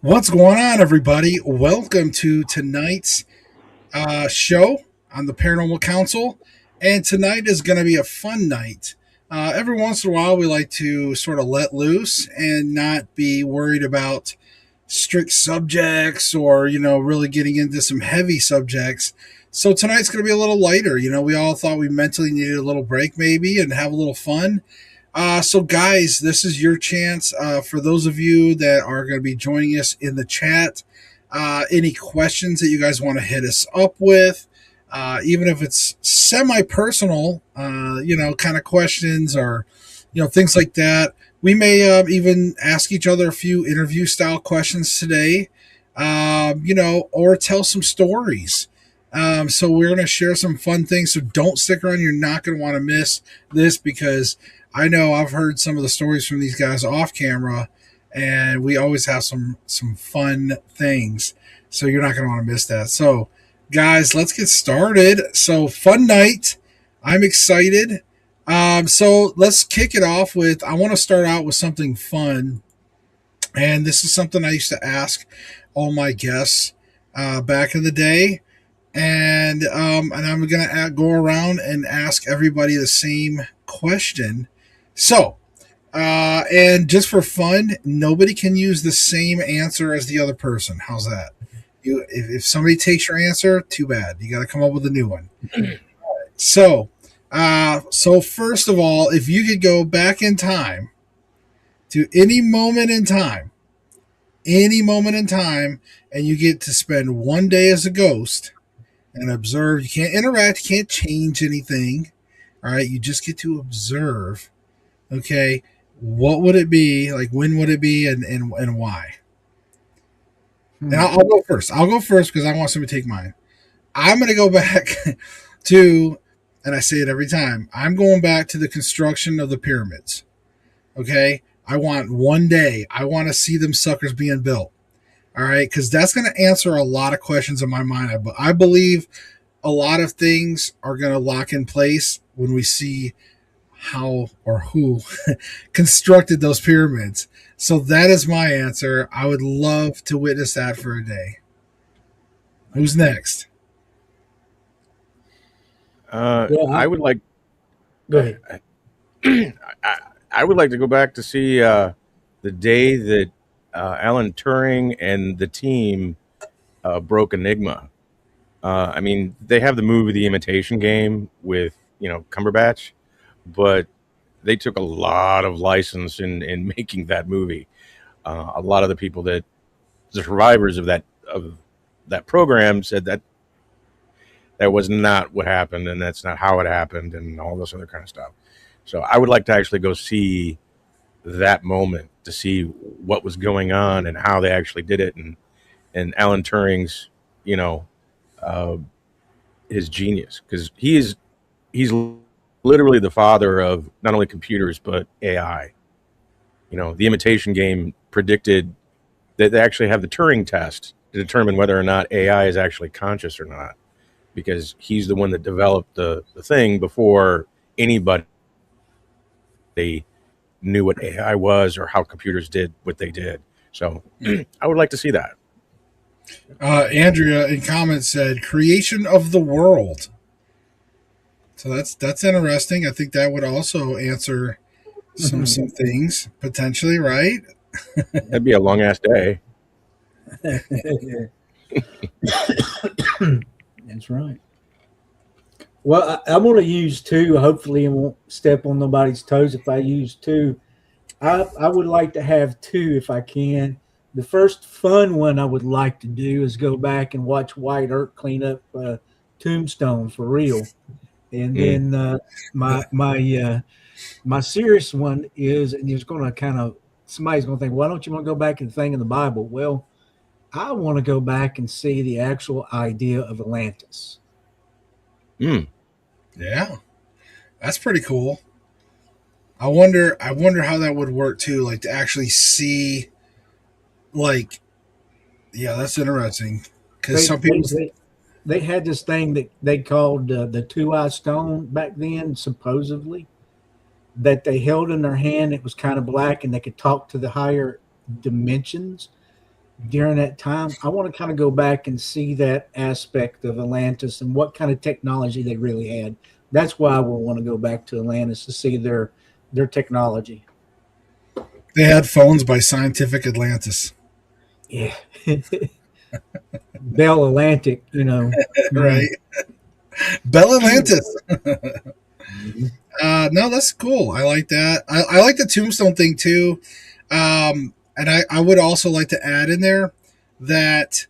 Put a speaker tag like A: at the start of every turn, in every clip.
A: What's going on, everybody? Welcome to tonight's show on the Paranormal Council. And tonight is going to be a fun night. Every once in a while, we like to sort of let loose and not be worried about strict subjects or, really getting into some heavy subjects. So tonight's going to be a little lighter. We all thought we mentally needed a little break maybe and have a little fun. So, guys, this is your chance. For those of you that are going to be joining us in the chat, any questions that you guys want to hit us up with, even if it's semi-personal, kind of questions or, things like that. We may even ask each other a few interview-style questions today, or tell some stories. So we're going to share some fun things. So don't stick around. You're not going to want to miss this because I know I've heard some of the stories from these guys off camera, and we always have some fun things. So you're not going to want to miss that. So, guys, let's get started. So, fun night. I'm excited. So let's kick it off with. I want to start out with something fun, and this is something I used to ask all my guests back in the day. And I'm gonna go around and ask everybody the same question. So, and just for fun, nobody can use the same answer as the other person. How's that? If somebody takes your answer, too bad. You got to come up with a new one. So, so first of all, if you could go back in time to any moment in time, and you get to spend one day as a ghost and observe, you can't interact, you can't change anything. All right, you just get to observe. Okay, what would it be? Like, when would it be, and why? And I'll go first. I'll go first because I want somebody to take mine. I'm going to go back to, and I say it every time, I'm going back to the construction of the pyramids. Okay, I want one day. I want to see them suckers being built. All right, because that's going to answer a lot of questions in my mind. But I believe a lot of things are going to lock in place when we see how or who constructed those pyramids. So that is my answer. I would love to witness that for a day. Who's next?
B: I would like.
C: Go ahead.
B: I would like to go back to see the day that Alan Turing and the team broke Enigma. I mean, they have the movie The Imitation Game with Cumberbatch, but they took a lot of license in making that movie. A lot of the people the survivors of that program said that was not what happened, and that's not how it happened, and all this other kind of stuff. So I would like to actually go see that moment to see what was going on and how they actually did it, and Alan Turing's, his genius, because he's literally the father of not only computers but AI. The Imitation Game predicted that they actually have the Turing test to determine whether or not AI is actually conscious or not, because he's the one that developed the thing before anybody knew what AI was or how computers did what they did. So I would like to see that.
A: Andrea in comments said creation of the world. So that's interesting. I think that would also answer some things potentially, right?
B: That'd be a long ass day.
C: That's right. Well, I'm going to use two. Hopefully, I won't step on nobody's toes if I use two. I would like to have two if I can. The first fun one I would like to do is go back and watch White Earp clean up Tombstone for real. And then my serious one is, and it's going to kind of, somebody's going to think, why don't you want to go back and think in the Bible? Well, I want to go back and see the actual idea of Atlantis.
A: Yeah, that's pretty cool. I wonder how that would work too. Like to actually see, like, yeah, that's interesting. Because some people
C: they had this thing that they called the two-eye stone back then, supposedly, that they held in their hand. It was kind of black, and they could talk to the higher dimensions. during that time, I want to kind of go back and see that aspect of Atlantis and what kind of technology they really had. That's why I will want to go back to Atlantis to see their technology.
A: They had phones by Scientific Atlantis.
C: Yeah. Bell Atlantic, you know.
A: Right. Bell Atlantis.
C: Mhm.
A: No, that's cool. I like that. I like the tombstone thing too. And I would also like to add in there that,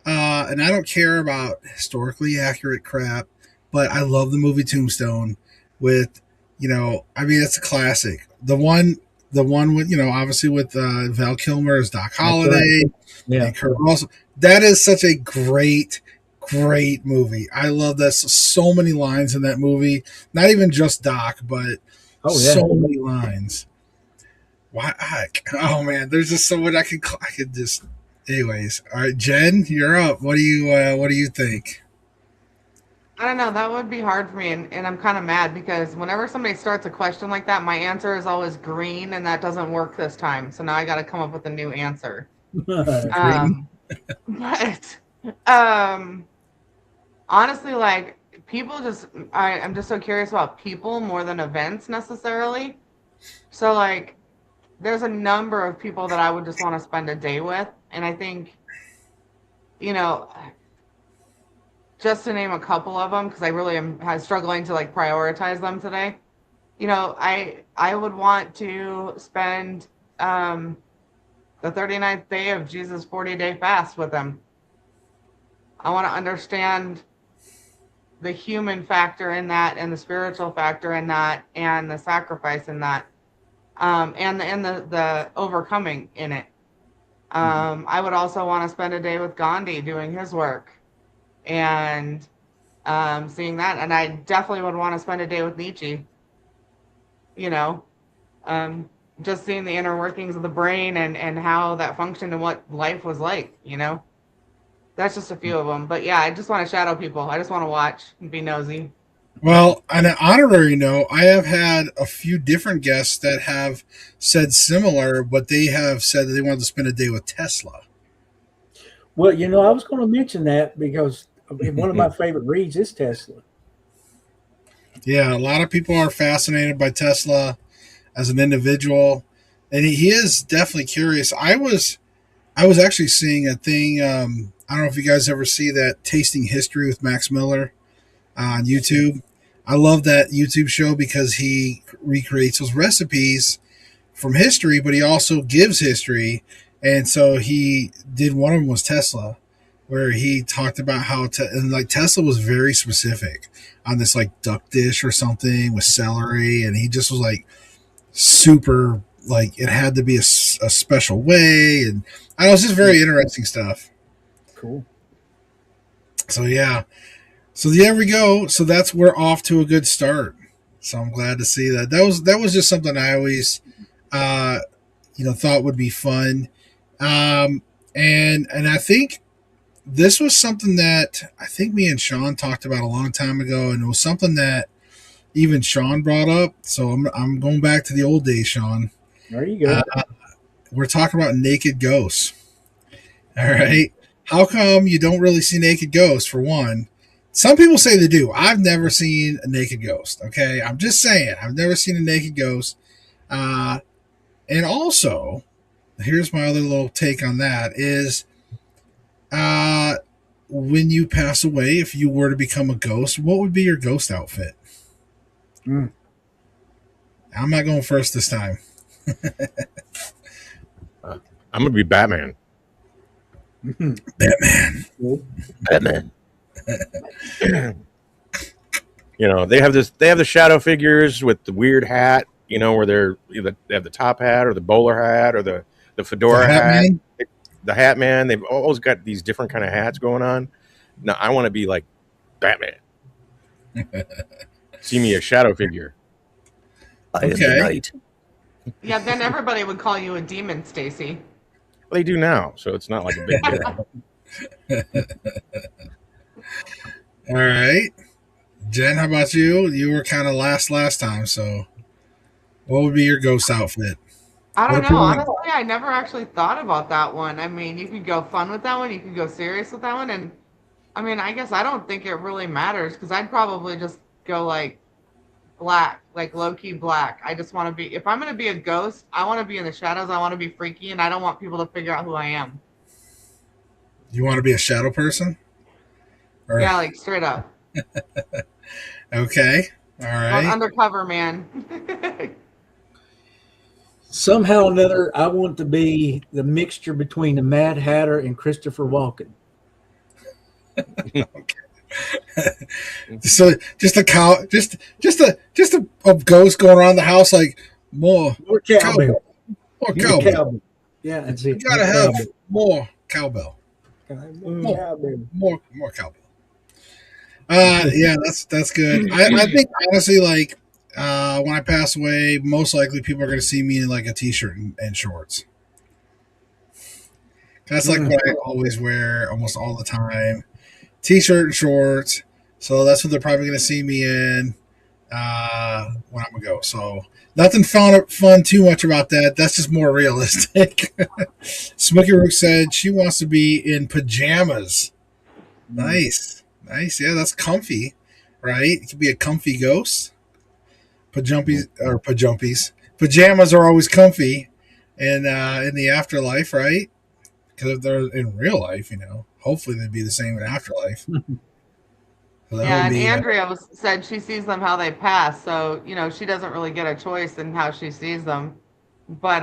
A: and I don't care about historically accurate crap, but I love the movie Tombstone with, I mean, it's a classic. The one with, obviously with Val Kilmer as Doc
C: That's right.
A: Holliday
C: Yeah.
A: and Kurt Russell. That is such a great movie. I love that. So many lines in that movie. Not even just Doc, but
C: Oh yeah.
A: so many lines. Why? Oh man, there's just so much I could just. Anyways, all right, Jen, you're up. What do you think?
D: I don't know. That would be hard for me, and I'm kind of mad because whenever somebody starts a question like that, my answer is always green, and that doesn't work this time. So now I got to come up with a new answer.
A: Green.
D: But um, honestly, like people just, I'm just so curious about people more than events necessarily. So like, there's a number of people that I would just want to spend a day with, and I think, you know, just to name a couple of them, because I really am struggling to like prioritize them today. I would want to spend the 39th day of Jesus' 40-day fast with them. I want to understand the human factor in that, and the spiritual factor in that, and the sacrifice in that, and the overcoming in it. I would also want to spend a day with Gandhi doing his work and seeing that. And I definitely would want to spend a day with Nietzsche, you know, um, just seeing the inner workings of the brain and how that functioned and what life was like, you know. That's just a few of them. But yeah, I just want to shadow people. I just want to watch and be nosy.
A: Well, on an honorary note, I have had a few different guests that have said similar, but they have said that they wanted to spend a day with Tesla.
C: Well, I was going to mention that because one of my favorite reads is Tesla.
A: Yeah, a lot of people are fascinated by Tesla as an individual, and he is definitely curious. I was actually seeing a thing. I don't know if you guys ever see that Tasting History with Max Miller on YouTube. I love that YouTube show because he recreates those recipes from history, but he also gives history. And so he did one of them was Tesla, where he talked about how and like Tesla was very specific on this like duck dish or something with celery, and he just was like super like it had to be a special way, and I know it's just very interesting stuff.
C: Cool.
A: So yeah, so there we go. So we're off to a good start. So I'm glad to see that. That was just something I always, uh, thought would be fun, um, and I think this was something that I think me and Sean talked about a long time ago, and it was something that even Sean brought up. So I'm going back to the old days, Sean.
C: There you go.
A: We're talking about naked ghosts. All right. How come you don't really see naked ghosts, for one? Some people say they do. I've never seen a naked ghost. Okay. I'm just saying, I've never seen a naked ghost. Uh, and also, here's my other little take on that is uh, when you pass away, if you were to become a ghost, what would be your ghost outfit?
C: Mm.
A: I'm not going first this time.
B: I'm gonna be Batman.
A: Batman.
B: Batman. They have this. They have the shadow figures with the weird hat. Where they have the top hat or the bowler hat or the fedora
A: The Hat
B: hat.
A: Man?
B: The hat man. They've always got these different kind of hats going on. No, I want to be like Batman. See me a shadow figure. I am the
A: Okay.
B: night.
D: Yeah, then everybody would call you a demon, Stacy.
B: Well, they do now, so it's not like a big deal.
A: All right. Jen, how about you? You were kind of last time, so what would be your ghost outfit?
D: I
A: What
D: don't
A: do
D: know.
A: people think?
D: Honestly, I never actually thought about that one. I mean, you could go fun with that one, you could go serious with that one, and I mean, I guess I don't think it really matters because I'd probably just go like black, like low key black. I just want to be, if I'm going to be a ghost, I want to be in the shadows. I want to be freaky and I don't want people to figure out who I am.
A: You want to be a shadow person? Or
D: Yeah, like straight up.
A: okay, all
D: Going
A: right.
D: undercover, man.
C: Somehow or another, I want to be the mixture between the Mad Hatter and Christopher Walken.
A: So just a cow, just a ghost going around the house like more
C: More
A: cowbell,
C: cowbell.
A: more
C: More
A: cowbell.
C: cowbell. Yeah, that's
A: You
C: it. More
A: gotta have
C: cowbell.
A: more cowbell,
C: More
A: more
C: cowbell.
A: more cowbell. Yeah, that's good. I think honestly, like when I pass away, most likely people are gonna see me in like a t-shirt and shorts. That's like
C: Mm.
A: what I always wear almost all the time. T-shirt and shorts. So that's what they're probably going to see me in when I'm going to go. So nothing fun too much about that. That's just more realistic. Smokey Rook said she wants to be in pajamas. Nice. Nice. Yeah, that's comfy, right? It could be a comfy ghost. Pajumpies. Pajamas are always comfy in the afterlife, right? Because if they're in real life, hopefully they'd be the same in afterlife. So that
D: Yeah,
A: would
D: and
A: be
D: Andrea said she sees them how they pass. So, she doesn't really get a choice in how she sees them. But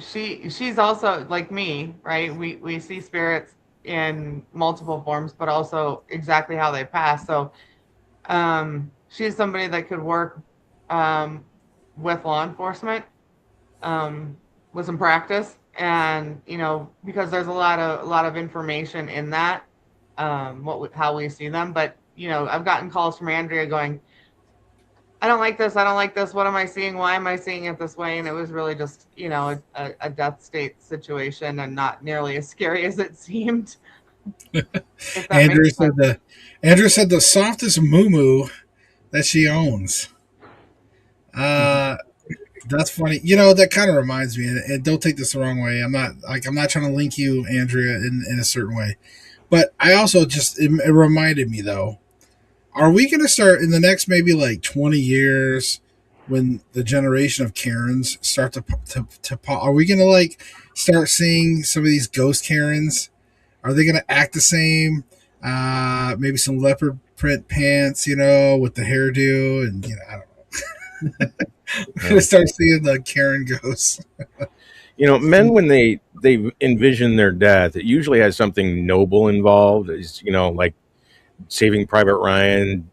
D: she's also like me, right? We see spirits in multiple forms, but also exactly how they pass. So she's somebody that could work um, with law enforcement with some practice, and because there's a lot of information in that, how we see them. But I've gotten calls from Andrea going, I don't like this. I don't like this. What am I seeing? Why am I seeing it this way? And it was really just, a death state situation and not nearly as scary as it seemed, if that
A: Andrew
D: makes
A: said
D: sense.
A: the softest moo that she owns. Uh, that's funny. That kind of reminds me, and don't take this the wrong way. I'm not trying to link you, Andrea, in a certain way, but I also it reminded me though. Are we going to start in the next maybe like 20 years when the generation of Karens start to are we going to like start seeing some of these ghost Karens? Are they going to act the same? Maybe some leopard print pants, with the hairdo, and I don't know. We're going to start seeing the Karen ghosts.
B: Men when they envision their death, it usually has something noble involved. Is like Saving Private Ryan,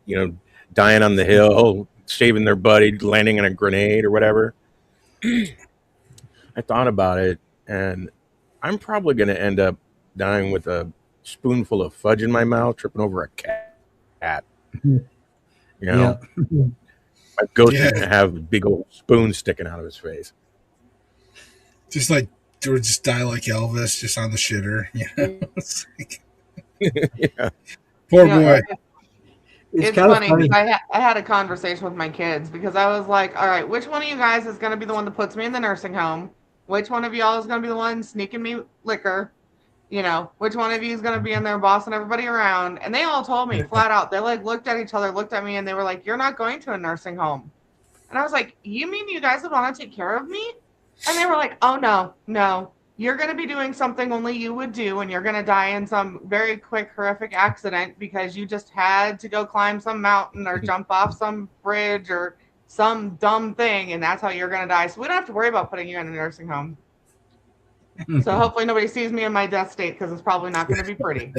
B: dying on the hill, saving their buddy, landing on a grenade or whatever. I thought about it, and I'm probably going to end up dying with a spoonful of fudge in my mouth, tripping over a cat.
C: Yeah.
B: My ghost
A: Yeah,
B: is going to have a big old spoon sticking out of his face.
A: just like or just die like Elvis, just on the shitter. It's like,
B: Yeah.
A: poor
D: You know,
A: boy.
C: It's
D: it's
C: kind of
D: funny because
C: funny.
D: I had a conversation with my kids because I was like, all right, which one of you guys is going to be the one that puts me in the nursing home? Which one of y'all is going to be the one sneaking me liquor? Which one of you is going to be in there bossing everybody around? And they all told me flat out. They like looked at each other, looked at me, and they were like, you're not going to a nursing home. And I was like, you mean you guys would want to take care of me? And they were like, oh, no, no. You're going to be doing something only you would do, and you're going to die in some very quick, horrific accident because you just had to go climb some mountain or jump off some bridge or some dumb thing, and that's how you're going to die. So we don't have to worry about putting you in a nursing home. So hopefully nobody sees me in my death state because it's probably not going to be pretty.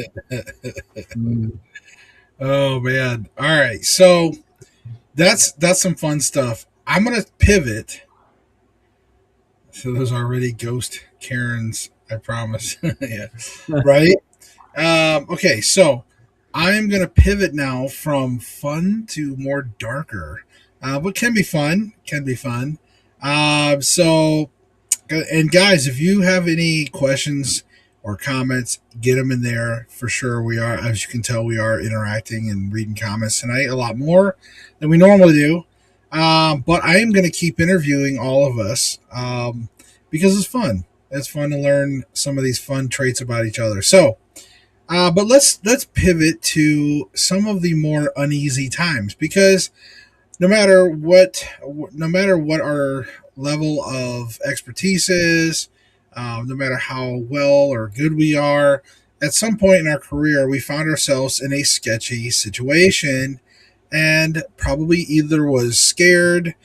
A: Oh man. All right. So that's some fun stuff. I'm gonna pivot. So those already ghost Karens, I promise. Yeah. Right? Okay, so I'm gonna pivot now from fun to more darker. But can be fun. Can be fun. So and guys, if you have any questions or comments, get them in there for sure. We are, as you can tell, we are interacting and reading comments tonight a lot more than we normally do. But I am going to keep interviewing all of us because it's fun. It's fun to learn some of these fun traits about each other. So, but let's pivot to some of the more uneasy times because no matter what, no matter what our level of expertise is, no matter how well or good we are, at some point in our career, we found ourselves in a sketchy situation and probably either was scared,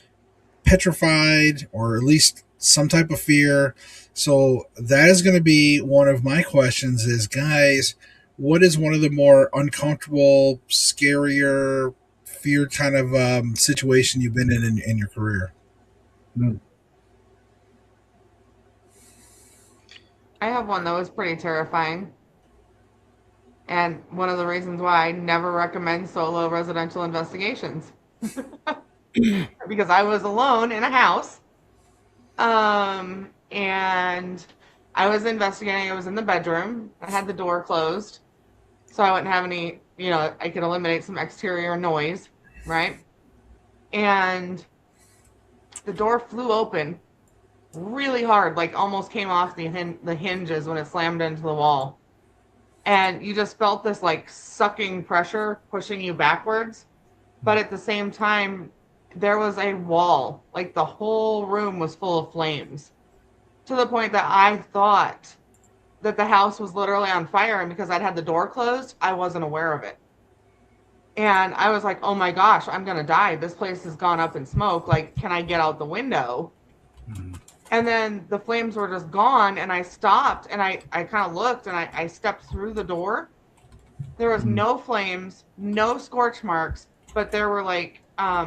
A: petrified, or at least some type of fear. So that is going to be one of my questions is, guys, what is one of the more uncomfortable, scarier, feared kind of situation you've been in your career?
C: Mm.
D: I have one that was pretty terrifying. And one of the reasons why I never recommend solo residential investigations. Because I was alone in a house. And I was investigating. I was in the bedroom. I had the door closed. So I wouldn't have any, I could eliminate some exterior noise, right? And the door flew open really hard, like almost came off the hinges when it slammed into the wall. And you just felt this like sucking pressure pushing you backwards. But at the same time, there was a wall, like the whole room was full of flames to the point that I thought that the house was literally on fire. And because I'd had the door closed, I wasn't aware of it. And I was like, oh my gosh, I'm going to die. This place has gone up in smoke. Like, can I get out the window? Mm-hmm. And then the flames were just gone. And I stopped and I kind of looked and I stepped through the door. There was no flames, no scorch marks, but there were like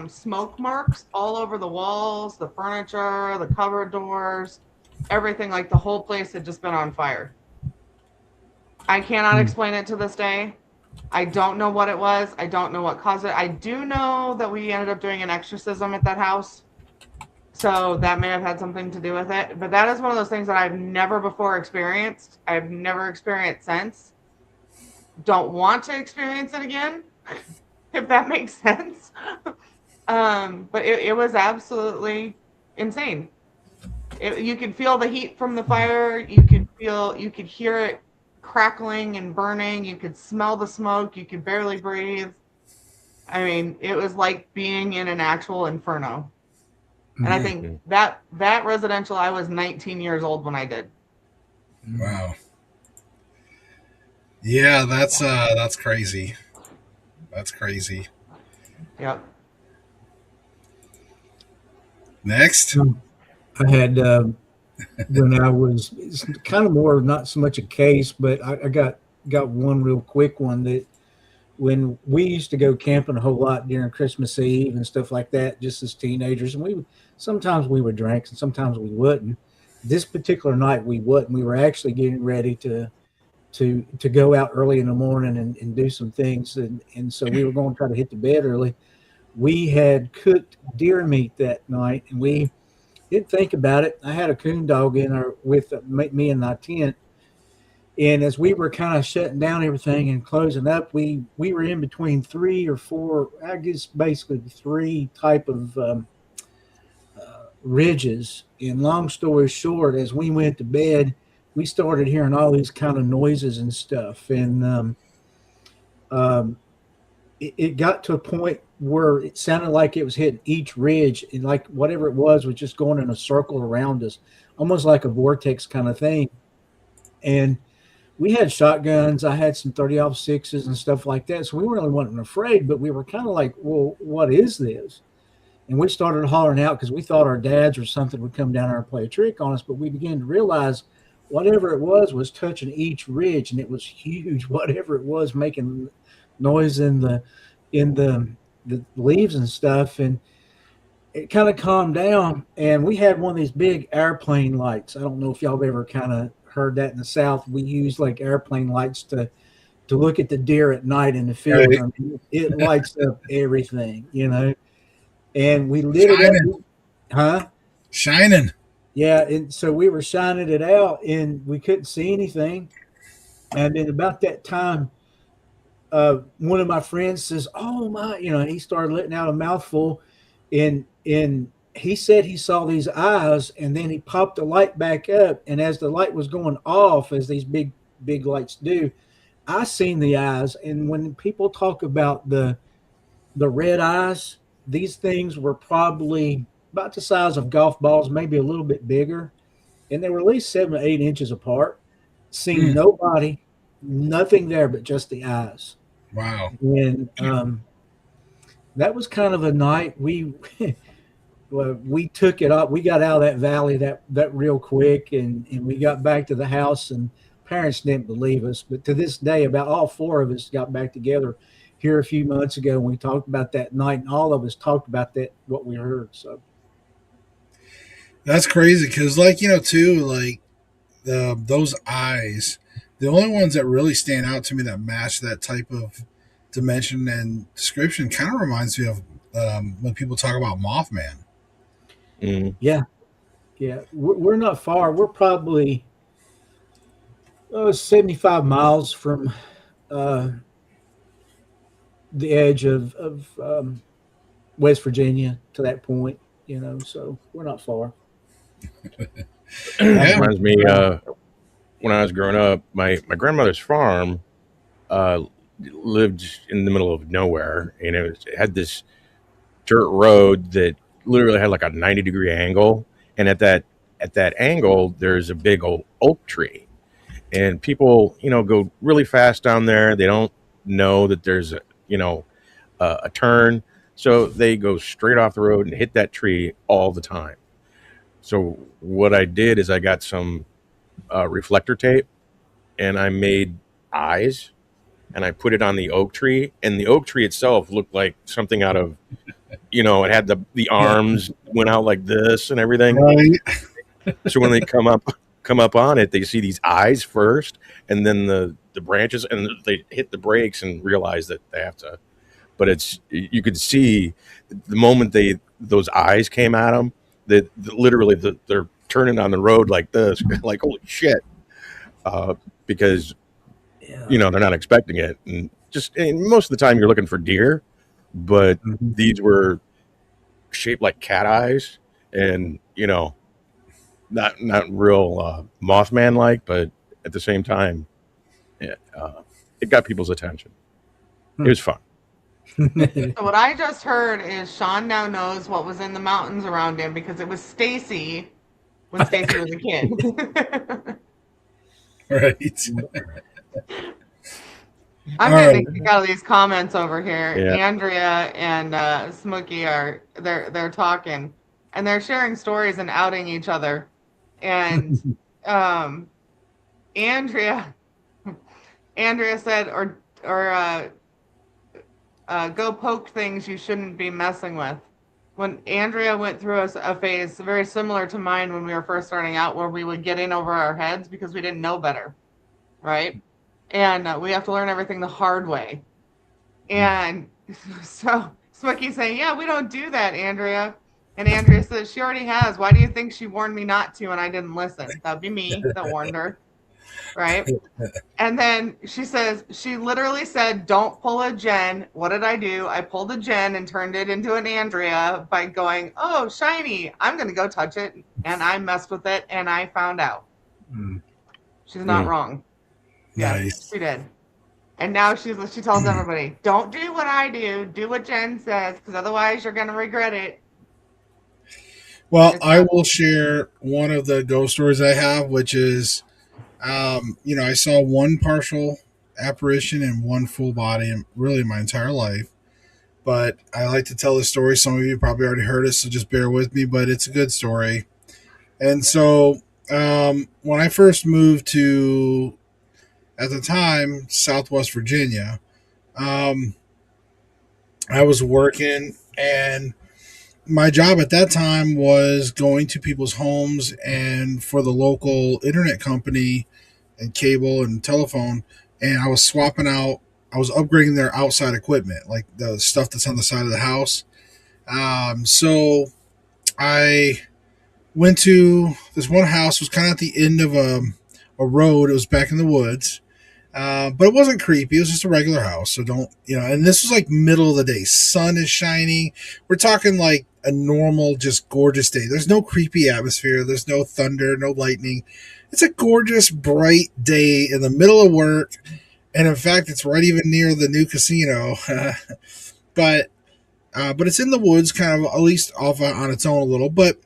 D: smoke marks all over the walls, the furniture, the cupboard doors, everything. Like the whole place had just been on fire. I cannot explain it to this day. I don't know what it was. I don't know what caused it. I do know that we ended up doing an exorcism at that house. So that may have had something to do with it. But that is one of those things that I've never before experienced. I've never experienced since. Don't want to experience it again, if that makes sense. But it was absolutely insane. You could feel the heat from the fire. You could hear it crackling and burning. You could smell the smoke. You could barely breathe. I mean, it was like being in an actual inferno. And I think that residential, I was 19 years old when I did.
A: Wow. Yeah, that's crazy. That's crazy.
D: Yep.
A: Next.
C: I had when I was, it's kind of more not so much a case, but I got one real quick one that when we used to go camping a whole lot during Christmas Eve and stuff like that, just as teenagers, and sometimes we would drink and sometimes we wouldn't. This particular night we wouldn't. We were actually getting ready to go out early in the morning and do some things, and so we were going to try to hit the bed early. We had cooked deer meat that night, and we didn't think about it. I had a coon dog in there with me in my tent. And as we were kind of shutting down everything and closing up, we were in between 3 or 4, I guess basically 3 type of ridges. And long story short, as we went to bed, we started hearing all these kind of noises and stuff. And it got to a point where it sounded like it was hitting each ridge, and like whatever it was just going in a circle around us, almost like a vortex kind of thing. And we had shotguns. I had some 30-06s and stuff like that. So we really wasn't afraid, but we were kind of like, well, what is this? And we started hollering out because we thought our dads or something would come down there and play a trick on us. But we began to realize whatever it was touching each ridge, and it was huge. Whatever it was making noise in the leaves and stuff. And it kind of calmed down. And we had one of these big airplane lights. I don't know if y'all have ever kind of heard that in the South. We use like airplane lights to look at the deer at night in the field. Right. I mean, it lights up everything, and we lit it up.
A: Shining.
C: Yeah. And so we were shining it out and we couldn't see anything. And then about that time, one of my friends says, oh my, he started letting out a mouthful. And he said he saw these eyes, and then he popped the light back up, and as the light was going off, as these big lights do, I seen the eyes. And when people talk about the red eyes, these things were probably about the size of golf balls, maybe a little bit bigger, and they were at least 7 to 8 inches apart. Seen
A: Hmm.
C: nobody, nothing there but just the eyes.
A: Wow.
C: And that was kind of a night well, we took it up. We got out of that valley that real quick, and we got back to the house. And parents didn't believe us, but to this day, about all four of us got back together here a few months ago, and we talked about that night, and all of us talked about that what we heard. So
A: That's crazy because, like, too, like those eyes, the only ones that really stand out to me that match that type of dimension and description kind of reminds me of when people talk about Mothman.
B: Mm.
C: yeah, yeah, we're not far. We're probably 75 miles from uh, the edge of West Virginia to that point. So we're not far.
B: It
A: Yeah.
B: reminds me when I was growing up, my grandmother's farm uh, lived in the middle of nowhere, and it had this dirt road that literally had like a 90-degree angle, and at that angle there's a big old oak tree, and people go really fast down there. They don't know that there's a turn, so they go straight off the road and hit that tree all the time. So what I did is I got some reflector tape, and I made eyes, and I put it on the oak tree, and the oak tree itself looked like something out of, it had the arms went out like this and everything.
A: Right.
B: So when they come up on it, they see these eyes first, and then the branches, and they hit the brakes and realize that they have to. But you could see the moment those eyes came at them, that literally they're turning on the road like this, like holy shit, because
C: Yeah.
B: they're not expecting it, and most of the time you're looking for deer, but
C: Mhm.
B: these were shaped like cat eyes, and not real Mothman like, but at the same time, it got people's attention. It was fun.
D: So what I just heard is Sean now knows what was in the mountains around him because it was Stacy when Stacy was a kid.
A: Right.
D: I'm
A: All
D: getting
A: right.
D: a kick out of these comments over here.
B: Yeah.
D: Andrea and Smokey they're talking and they're sharing stories and outing each other. And Andrea said go poke things you shouldn't be messing with. When Andrea went through a phase very similar to mine when we were first starting out, where we would get in over our heads because we didn't know better, right? And we have to learn everything the hard way. And so Smokey's saying, yeah, we don't do that, Andrea. And Andrea says, she already has. Why do you think she warned me not to and I didn't listen? That'd be me that warned her, right? And then she says, she literally said, don't pull a Jen. What did I do? I pulled a Jen and turned it into an Andrea by going, oh, shiny. I'm going to go touch it. And I messed with it and I found out.
C: Mm.
D: She's not
B: Mm.
D: wrong. Yes,
A: Nice.
D: she did. And now she tells everybody, don't do what I do. Do what Jen says, because otherwise you're going to regret it.
A: Well,
D: It's
A: I
D: not-
A: will share one of the ghost stories I have, which is, I saw one partial apparition and one full body, and really my entire life. But I like to tell this story. Some of you probably already heard it, so just bear with me. But it's a good story. And so, when I first moved to, at the time, Southwest Virginia, um, I was working, and my job at that time was going to people's homes and for the local internet company and cable and telephone, and I was swapping out. I was upgrading their outside equipment, like the stuff that's on the side of the house. So I went to this one house. It was kind of at the end of a road. It was back in the woods. But it wasn't creepy. It was just a regular house. So don't, and this was like middle of the day. Sun is shining. We're talking like a normal, just gorgeous day. There's no creepy atmosphere. There's no thunder, no lightning. It's a gorgeous, bright day in the middle of work. And in fact, it's right even near the new casino. but but it's in the woods, kind of at least off on its own a little. But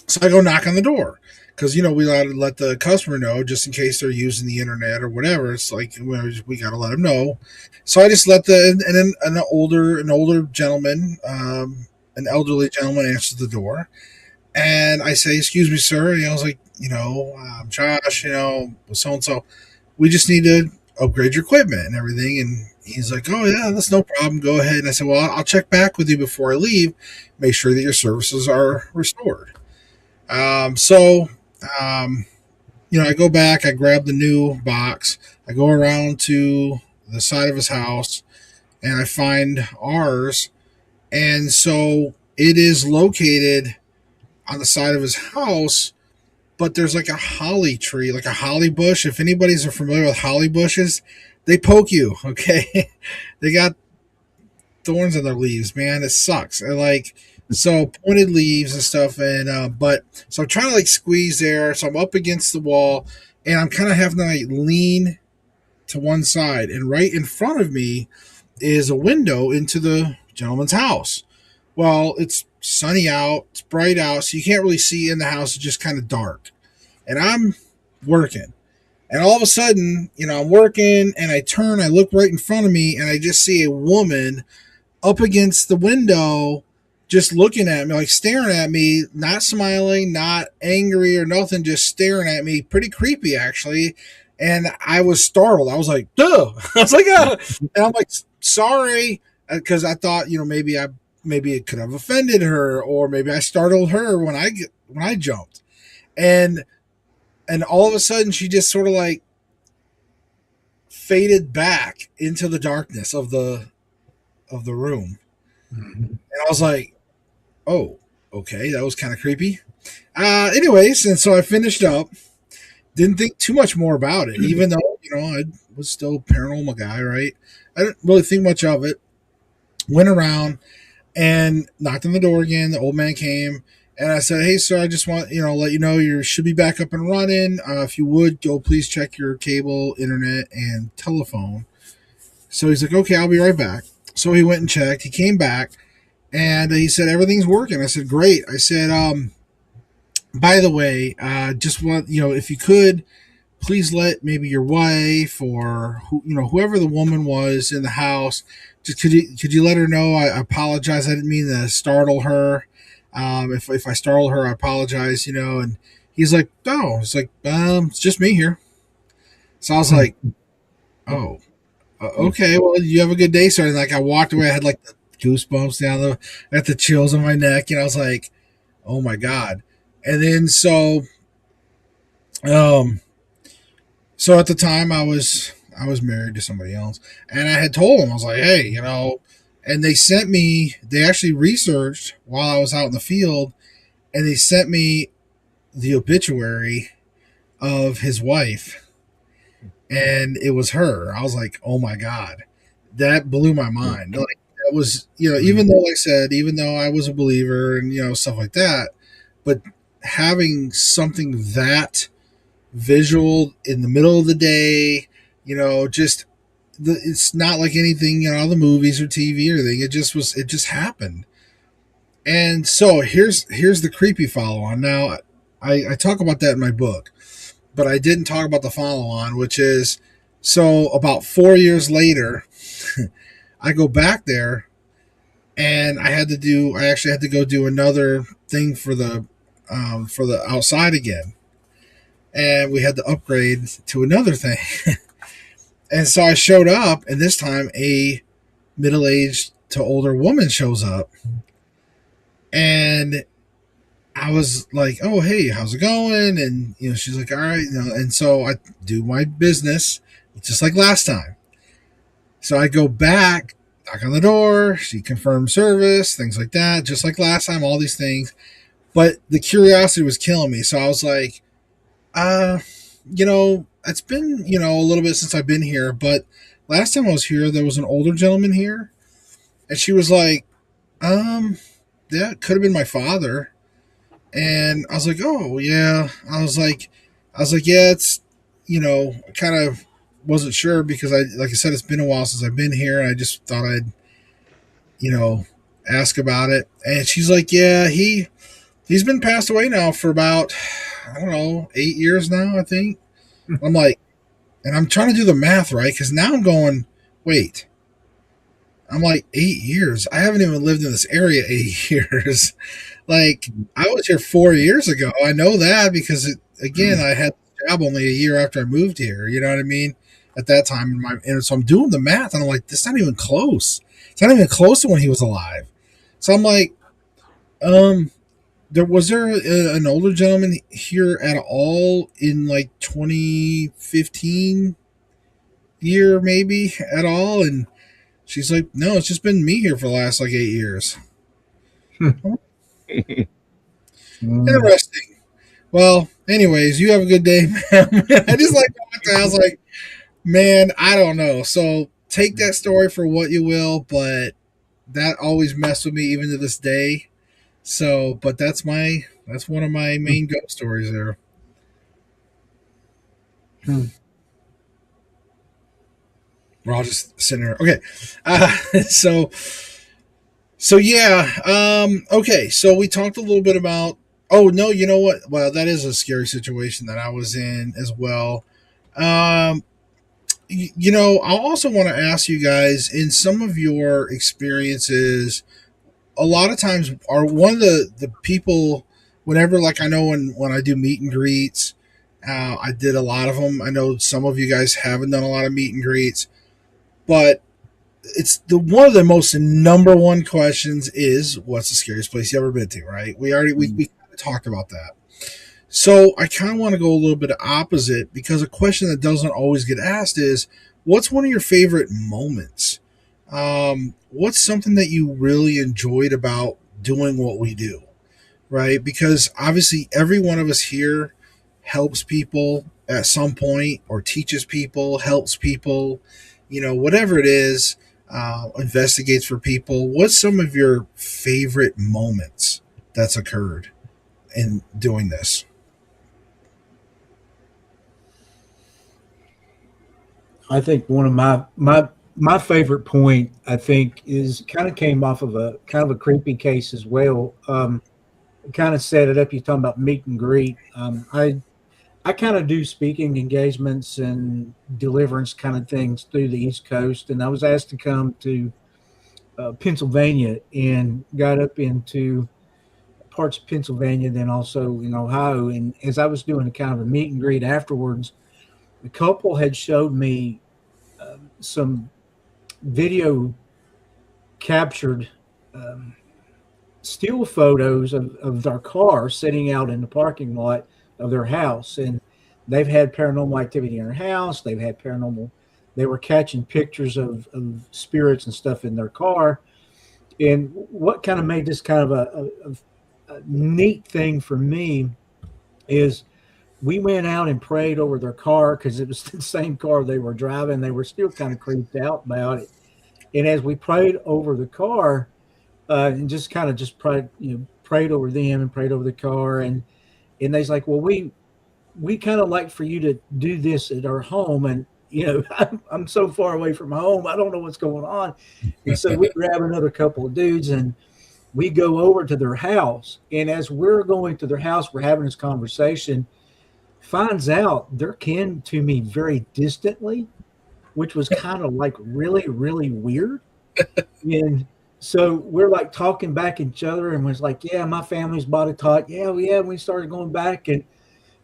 A: so I go knock on the door because we let the customer know just in case they're using the internet or whatever. It's like we got to let them know. So I just let an older gentleman, an elderly gentleman, answers the door, and I say, "Excuse me, sir." I was like, I'm Josh. So and so. We just need to upgrade your equipment and everything. And he's like, "Oh yeah, that's no problem. Go ahead." And I said, "Well, I'll check back with you before I leave. Make sure that your services are restored." So, I go back, I grab the new box, I go around to the side of his house, and I find ours. And so it is located on the side of his house, but there's like a holly tree, like a holly bush. If anybody's familiar with holly bushes, they poke you, okay? They got thorns on their leaves, man. It sucks. And like, so pointed leaves and stuff, and but so I'm trying to like squeeze there, so I'm up against the wall, and I'm kind of having to like lean to one side, and right in front of me is a window into the gentleman's house. Well, it's sunny out, it's bright out, so you can't really see in the house. It's just kind of dark, and I'm working, and all of a sudden, I'm working, and I turn, I look right in front of me, and I just see a woman up against the window, just looking at me, like staring at me, not smiling, not angry or nothing, just staring at me. Pretty creepy, actually. And I was startled. I was like, duh. I was like, ah. And I'm like, sorry. Because I thought, maybe it could have offended her, or maybe I startled her when I jumped. And all of a sudden she just sort of like faded back into the darkness of the room. And I was like, oh, okay, that was kind of creepy. Anyways, and so I finished up. Didn't think too much more about it, even though, I was still a paranormal guy, right? I didn't really think much of it. Went around and knocked on the door again. The old man came, and I said, "Hey, sir, I just want, let you know you should be back up and running. If you would, go please check your cable, internet, and telephone." So he's like, "Okay, I'll be right back." So he went and checked. He came back, and he said, "Everything's working." I said, "Great." I said, by the way, just want, if you could, please let maybe your wife or whoever the woman was in the house, just could you let her know I apologize. I didn't mean to startle her. If I startled her, I apologize, And he's like, "Oh," it's like, "It's just me here." So I was like, "Oh, okay. Well, you have a good day, sir." And like I walked away, I had like the goosebumps I got the chills on my neck, and I was like, "Oh my god!" And then um, so at the time I was married to somebody else, and I had told them, I was like, "Hey, and they actually researched while I was out in the field, and they sent me the obituary of his wife, and it was her. I was like, "Oh my god," that blew my mind. Like that was, even though, like I said, even though I was a believer and stuff like that, but having something that visual in the middle of the day, just it's not like anything, the movies or TV or anything. It just happened. And so here's the creepy follow on. Now I talk about that in my book, but I didn't talk about the follow on, which is, so about 4 years later, I go back there, and I actually had to go do another thing for the outside again, and we had to upgrade to another thing. And so I showed up, and this time a middle-aged to older woman shows up, and I was like, "Oh, hey, how's it going?" And she's like, "All right," and so I do my business just like last time. So I go back, knock on the door, she confirmed service, things like that, just like last time, all these things. But the curiosity was killing me, so I was like, it's been, a little bit since I've been here, but last time I was here, there was an older gentleman here, and she was like, um, that could have been my father. And I was like, oh yeah. I was like, yeah, it's, kind of wasn't sure because like I said, it's been a while since I've been here, and I just thought I'd, you know, ask about it. And she's like, yeah, he's been passed away now for about, I don't know, 8 years now, I think. I'm like, and I'm trying to do the math right because now I'm going, wait. I'm like 8 years. I haven't even lived in this area 8 years. Like I was here 4 years ago. I know that because again, I had the job only a year after I moved here. You know what I mean? At that time, and so I'm doing the math, and I'm like, this is not even close. It's not even close to when he was alive. So I'm like, um, there an older gentleman here at all in like 2015 year maybe at all, and she's like, no, it's just been me here for the last like 8 years.
C: Mm.
A: Interesting. Well, anyways, you have a good day, man. I just like I was like, man, I don't know. So take that story for what you will, but that always messed with me even to this day. So, but that's one of my main ghost stories there.
C: Hmm.
A: We're all just sitting there. Okay, uh, so yeah. Okay, so we talked a little bit about. Oh no, you know what? Well, that is a scary situation that I was in as well. Um, I also want to ask you guys in some of your experiences. A lot of times, are one of the people. Whenever, like, I know when I do meet and greets, I did a lot of them. I know some of you guys haven't done a lot of meet and greets, but it's the one of the most number one questions is what's the scariest place you ever been to, right? We kind of talked about that. So I kind of want to go a little bit opposite because a question that doesn't always get asked is what's one of your favorite moments? What's something that you really enjoyed about doing what we do, right? Because obviously every one of us here helps people at some point or teaches people, helps people, whatever it is, investigates for people. What's some of your favorite moments that's occurred in doing this?
C: I think one of my favorite point, I think, is kind of came off of a kind of a creepy case as well. Kind of set it up. You're talking about meet and greet. I kind of do speaking engagements and deliverance kind of things through the East Coast, and I was asked to come to Pennsylvania and got up into parts of Pennsylvania, then also in Ohio. And as I was doing a kind of a meet and greet afterwards, the couple had showed me some video captured um, still photos of their car sitting out in the parking lot of their house. And they've had paranormal activity in their house. They were catching pictures of spirits and stuff in their car. And what kind of made this kind of a neat thing for me is we went out and prayed over their car because it was the same car they were driving. They were still kind of creeped out about it. And as we prayed over the car, and just kind of just prayed, prayed over them and prayed over the car, and they's like, well, we kind of like for you to do this at our home, and I'm so far away from home, I don't know what's going on, and so we grab another couple of dudes and we go over to their house, and as we're going to their house, we're having this conversation. Finds out they're kin to me very distantly, which was kind of like really, really weird. And so we're like talking back at each other and was like, yeah, my family's body taught. Yeah, yeah. We started going back.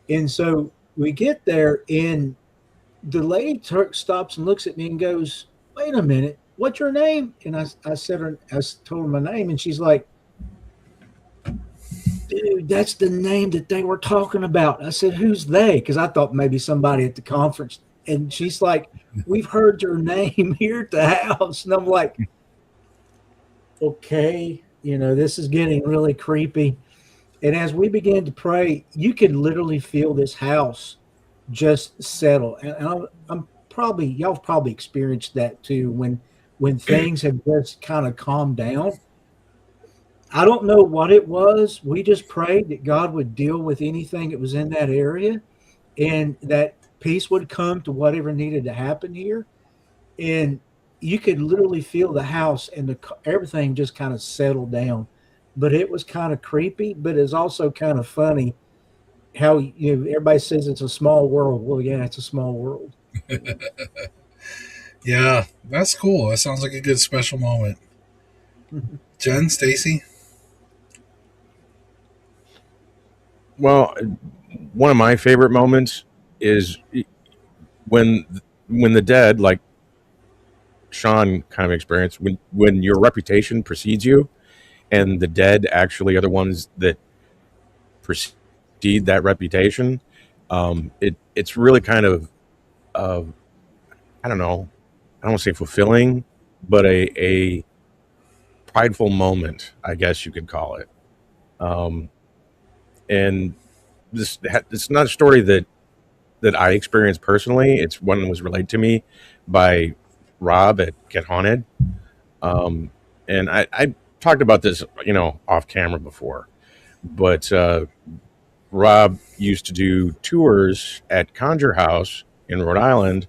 C: And so we get there and the lady stops and looks at me and goes, wait a minute, what's your name? And I told her my name, and she's like, dude, that's the name that they were talking about. I said, who's they? Because I thought maybe somebody at the conference. And she's like, we've heard your name here at the house. And I'm like, okay, this is getting really creepy. And as we began to pray, you could literally feel this house just settle. And I'm probably y'all have probably experienced that too when things have just kind of calmed down. I don't know what it was. We just prayed that God would deal with anything that was in that area and that peace would come to whatever needed to happen here. And you could literally feel the house and everything just kind of settled down. But it was kind of creepy, but it's also kind of funny how everybody says it's a small world. Well, yeah, it's a small world.
A: Yeah, that's cool. That sounds like a good special moment. Jen, Stacy?
B: Well, one of my favorite moments is when when the dead, like Sean kind of experienced, when your reputation precedes you, and the dead actually are the ones that precede that reputation. It's really kind of uh, I don't know, I don't want to say fulfilling, but a prideful moment, I guess you could call it. Um, and it's not a story that I experienced personally. It's one that was relayed to me by Rob at Get Haunted. Um, and I talked about this, off camera before, but Rob used to do tours at Conjure House in Rhode Island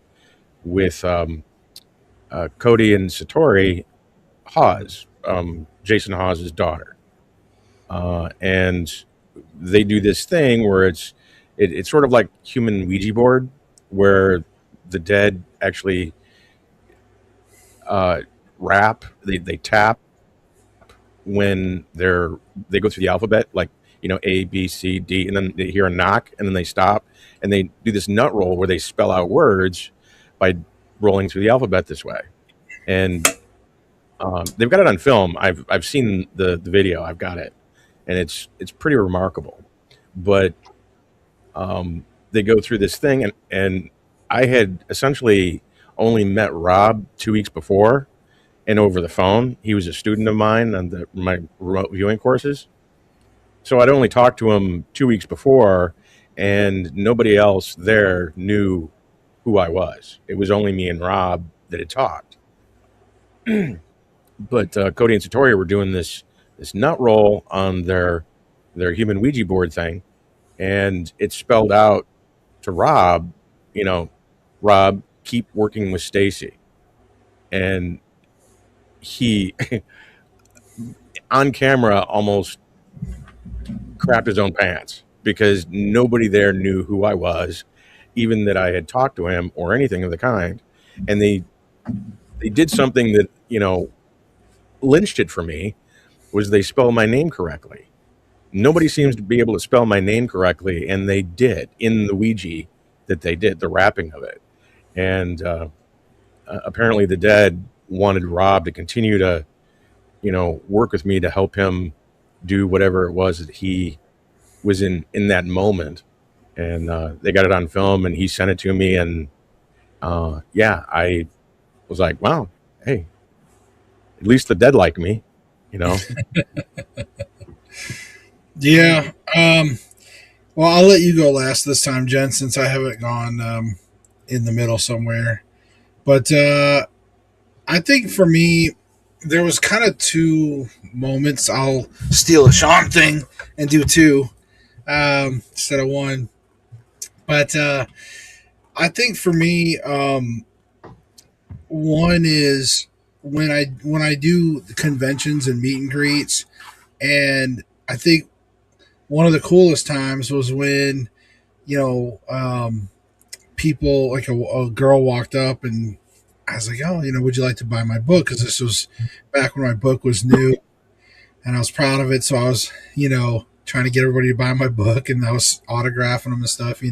B: with Cody and Satori Hawes, Jason Hawes' daughter. And they do this thing where it's sort of like human Ouija board, where the dead actually rap, they tap when they go through the alphabet, like A, B, C, D, and then they hear a knock, and then they stop, and they do this nut roll where they spell out words by rolling through the alphabet this way. And they've got it on film. I've seen the video. I've got it, and it's pretty remarkable. But they go through this thing, and I had essentially only met Rob 2 weeks before, and over the phone. He was a student of mine on my remote viewing courses. So I'd only talked to him 2 weeks before, and nobody else there knew who I was. It was only me and Rob that had talked. But Cody and Satori were doing this nut roll on their human Ouija board thing, and it spelled out to Rob, Rob, keep working with Stacy. And he on camera almost crapped his own pants because nobody there knew who I was, even that I had talked to him or anything of the kind. And they did something that lynched it for me, was they spelled my name correctly. Nobody seems to be able to spell my name correctly, and they did in the Ouija that they did the wrapping of it. And apparently the dead wanted Rob to continue to work with me to help him do whatever it was that he was in that moment. And they got it on film, and he sent it to me, and I was like, wow, hey, at least the dead like me.
A: Yeah. Well, I'll let you go last this time, Jen, since I haven't gone in the middle somewhere. But I think for me, there was kind of two moments. I'll steal a Sean thing and do two instead of one. But I think for me, one is when I do the conventions and meet and greets, and I think one of the coolest times was when people like a girl walked up, and I was like, oh, would you like to buy my book? Because this was back when my book was new, and I was proud of it. So I was trying to get everybody to buy my book, and I was autographing them and stuff.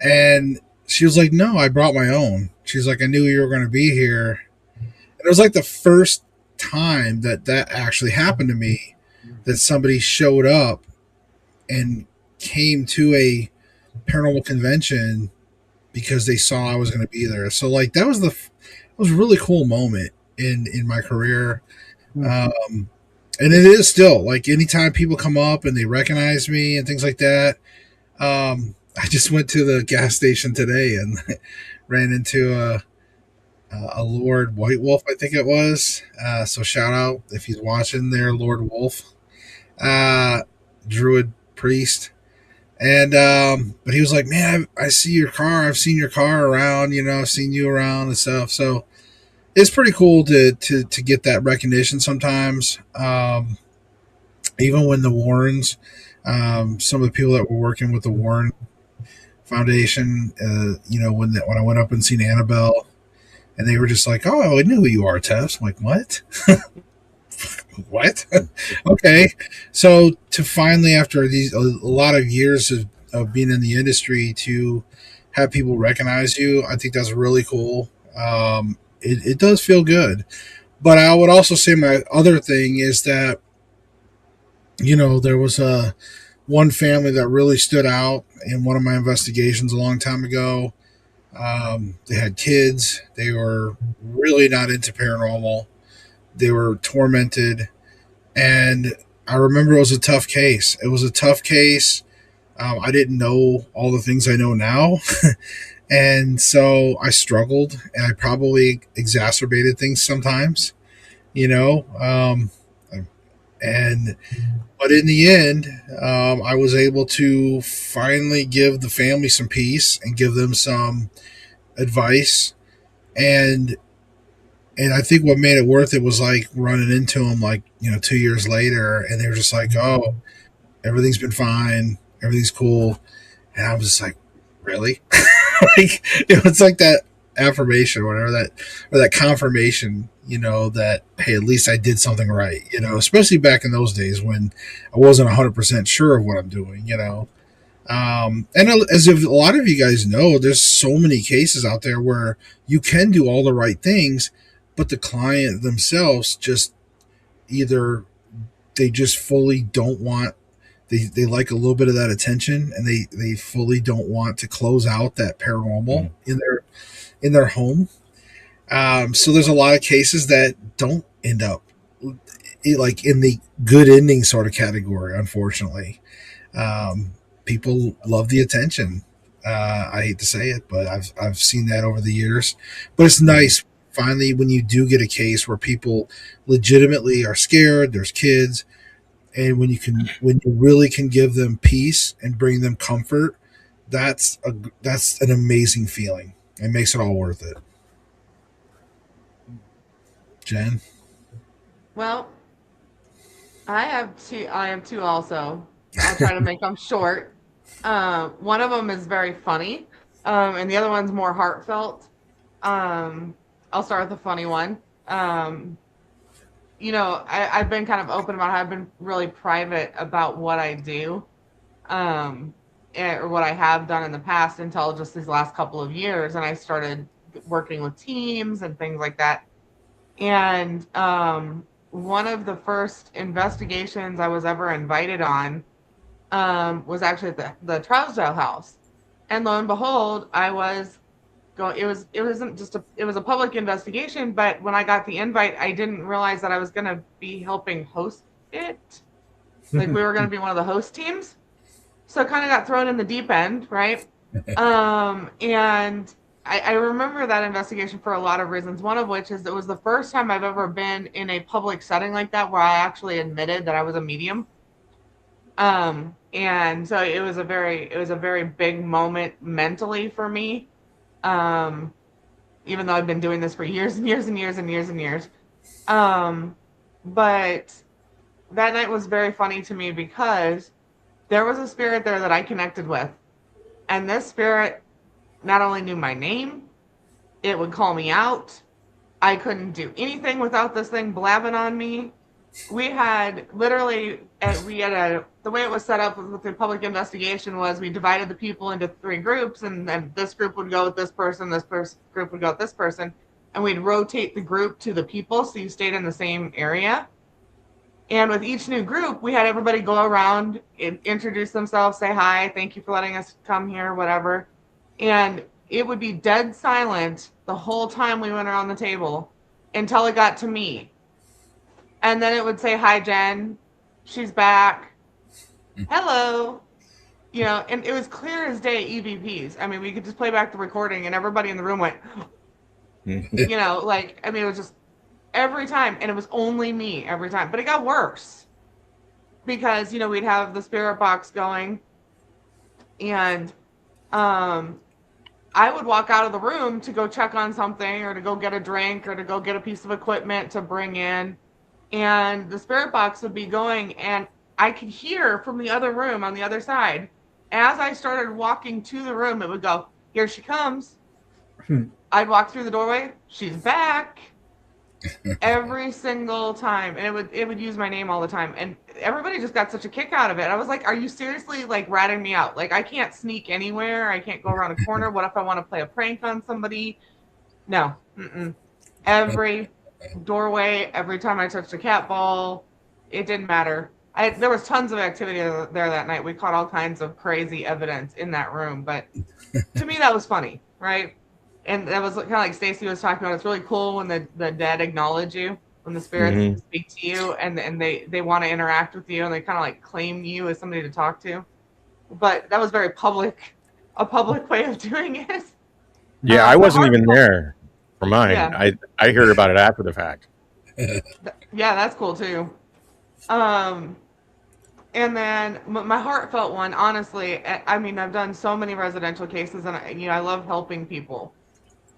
A: And she was like, no, I brought my own. She's like, I knew you were going to be here. And it was like the first time that actually happened to me, that somebody showed up and came to a paranormal convention because they saw I was going to be there. So like that was a really cool moment in my career. And it is still like anytime people come up and they recognize me and things like that. I just went to the gas station today and ran into a Lord White Wolf, I think it was. So shout out if he's watching there, Lord Wolf, uh, Druid priest. And but he was like, "Man, I see your car. I've seen your car around. I've seen you around and stuff." So it's pretty cool to get that recognition sometimes. Even when the Warrens, some of the people that were working with the Warren Foundation, when I went up and seen Annabelle, and they were just like, "Oh, I knew who you are, Tess." I'm like, "What? What?" Okay, so to finally, after these a lot of years of being in the industry, to have people recognize you, I think that's really cool. It does feel good, but I would also say my other thing is that there was a one family that really stood out in one of my investigations a long time ago. They had kids. They were really not into paranormal. They were tormented, and I remember it was a tough case. It was a tough case. I didn't know all the things I know now, and so I struggled, and I probably exacerbated things sometimes. You know, um, and but in the end, I was able to finally give the family some peace and give them some advice, and I think what made it worth it was like running into them like 2 years later, and they were just like, "Oh, everything's been fine, everything's cool," and I was just like, "Really?" Like it's like that affirmation or whatever, that confirmation, that hey, at least I did something right, especially back in those days when I wasn't 100% sure of what I'm doing, and as if a lot of you guys know, there's so many cases out there where you can do all the right things, but the client themselves just either they just fully don't want, they like a little bit of that attention, and they fully don't want to close out that paranormal in their home. So there's a lot of cases that don't end up like in the good ending sort of category, unfortunately. People love the attention. I hate to say it, but I've seen that over the years. But it's nice finally when you do get a case where people legitimately are scared. There's kids, and when you really can give them peace and bring them comfort, that's an amazing feeling. It makes it all worth it. Jen.
D: Well, I have two also. I'll try to make them short. One of them is very funny, and the other one's more heartfelt. I'll start with the funny one. I've been kind of open about how I've been really private about what I do, or what I have done in the past until just these last couple of years, and I started working with teams and things like that. And one of the first investigations I was ever invited on was actually at the Trousdale House, and lo and behold, I was going. It wasn't just it was a public investigation, but when I got the invite, I didn't realize that I was going to be helping host it. Like we were going to be one of the host teams, so I kind of got thrown in the deep end, right? And I remember that investigation for a lot of reasons. One of which is it was the first time I've ever been in a public setting like that where I actually admitted that I was a medium. And so it was a very big moment mentally for me. Um, Even though I've been doing this for years and years and years and years and years. But that night was very funny to me because there was a spirit there that I connected with. And this spirit not only knew my name, it would call me out. I couldn't do anything without this thing blabbing on me. We had literally, the way it was set up with the public investigation was we divided the people into three groups, and then this group would go with this person, group would go with this person, and we'd rotate the group to the people so you stayed in the same area. And with each new group, we had everybody go around, introduce themselves, say hi, thank you for letting us come here, whatever. And it would be dead silent the whole time we went around the table until it got to me. And then it would say, "Hi, Jen. She's back. Hello." You know, and it was clear as day EVPs. I mean, we could just play back the recording and everybody in the room went, you know, like, I mean, it was just every time. And it was only me every time. But it got worse because, you know, we'd have the spirit box going and I would walk out of the room to go check on something or to go get a drink or to go get a piece of equipment to bring in. And the spirit box would be going, and I could hear from the other room on the other side. As I started walking to the room, it would go, here she comes. I'd walk through the doorway, she's back. Every single time. And it would use my name all the time. And everybody just got such a kick out of it. I was like, are you seriously like ratting me out? Like, I can't sneak anywhere. I can't go around a corner. What if I want to play a prank on somebody? No. Every doorway, every time I touched a cat ball, it didn't matter. There was tons of activity there that night. We caught all kinds of crazy evidence in that room. But to me, that was funny, right? And that was kind of like Stacy was talking about. It's really cool when the dead acknowledge you, when the spirits speak to you, and they want to interact with you, and they kind of like claim you as somebody to talk to. But that was very a public way of doing it.
B: Yeah, I wasn't even there for mine.
D: Yeah.
B: I heard about it after the fact.
D: Yeah, that's cool too. And then my heartfelt one, honestly, I mean, I've done so many residential cases, and I love helping people.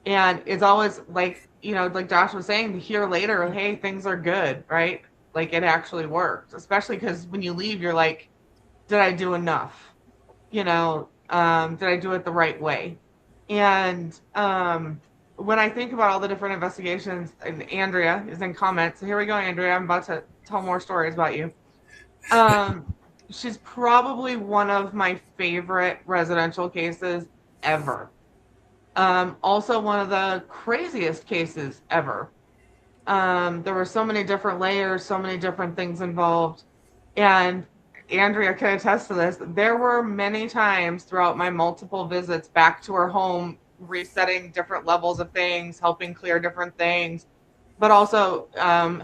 D: And it's always like, like Josh was saying, to hear later, hey, things are good, right? Like it actually worked, especially because when you leave, you're like, did I do enough? Did I do it the right way? And when I think about all the different investigations, and Andrea is in comments. So here we go, Andrea. I'm about to tell more stories about you. She's probably one of my favorite residential cases ever. Also one of the craziest cases ever. There were so many different layers, so many different things involved. And Andrea can attest to this. There were many times throughout my multiple visits back to her home, resetting different levels of things, helping clear different things, but also